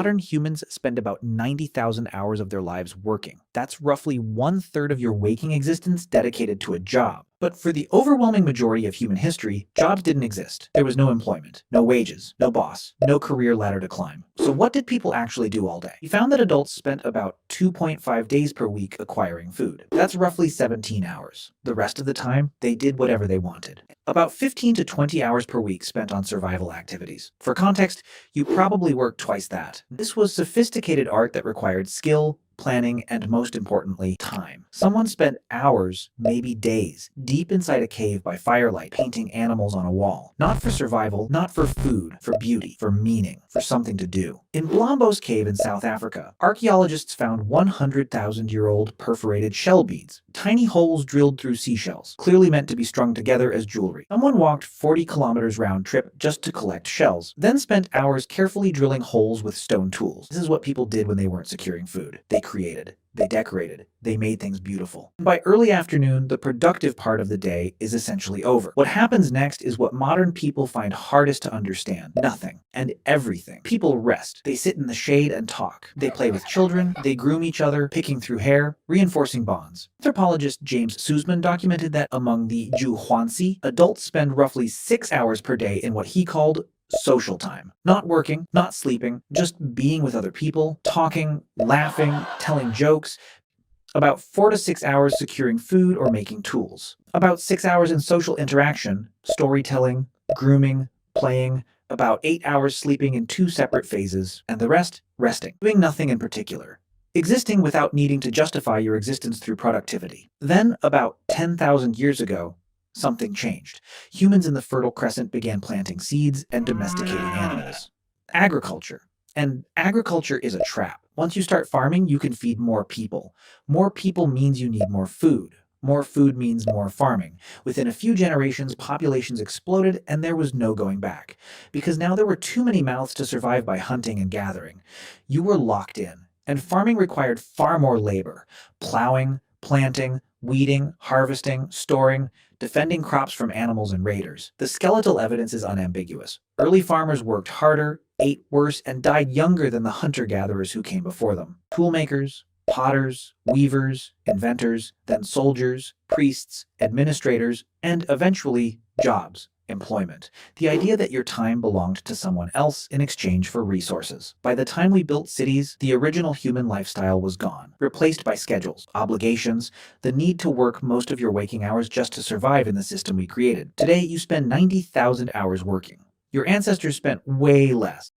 Modern humans spend about 90,000 hours of their lives working. That's roughly 1/3 of your waking existence dedicated to a job. But for the overwhelming majority of human history, jobs didn't exist. There was no employment, no wages, no boss, no career ladder to climb. So what did people actually do all day? We found that adults spent about 2.5 days per week acquiring food. That's roughly 17 hours. The rest of the time, they did whatever they wanted. About 15 to 20 hours per week spent on survival activities. For context, you probably worked twice that. This was sophisticated art that required skill, planning, and most importantly, time. Someone spent hours, maybe days, deep inside a cave by firelight, painting animals on a wall. Not for survival, not for food, for beauty, for meaning, for something to do. In Blombos Cave in South Africa, archaeologists found 100,000-year-old perforated shell beads, tiny holes drilled through seashells, clearly meant to be strung together as jewelry. Someone walked 40 kilometers round trip just to collect shells, then spent hours carefully drilling holes with stone tools. This is what people did when they weren't securing food. They created, they decorated, they made things beautiful. By early afternoon, the productive part of the day is essentially over. What happens next is what modern people find hardest to understand. Nothing and everything. People rest. They sit in the shade and talk. They play with children. They groom each other, picking through hair, reinforcing bonds. Anthropologist James Sussman documented that among the Juhuansi, adults spend roughly 6 hours per day in what he called social time. Not working, not sleeping, just being with other people, talking, laughing, telling jokes. About 4 to 6 hours securing food or making tools. About 6 hours in social interaction, storytelling, grooming, playing. About 8 hours sleeping in 2 separate phases, and the rest, resting, doing nothing in particular. Existing without needing to justify your existence through productivity. Then, about 10,000 years ago, something changed. Humans in the Fertile Crescent began planting seeds and domesticating animals. Agriculture. And agriculture is a trap. Once you start farming, you can feed more people. More people means you need more food. More food means more farming. Within a few generations, populations exploded and there was no going back. Because now there were too many mouths to survive by hunting and gathering. You were locked in. And farming required far more labor. Plowing, planting, weeding, harvesting, storing, defending crops from animals and raiders. The skeletal evidence is unambiguous. Early farmers worked harder, ate worse, and died younger than the hunter-gatherers who came before them. Toolmakers, potters, weavers, inventors, then soldiers, priests, administrators, and eventually jobs. Employment. The idea that your time belonged to someone else in exchange for resources. By the time we built cities, the original human lifestyle was gone, replaced by schedules, obligations, the need to work most of your waking hours just to survive in the system we created. Today, you spend 90,000 hours working. Your ancestors spent way less.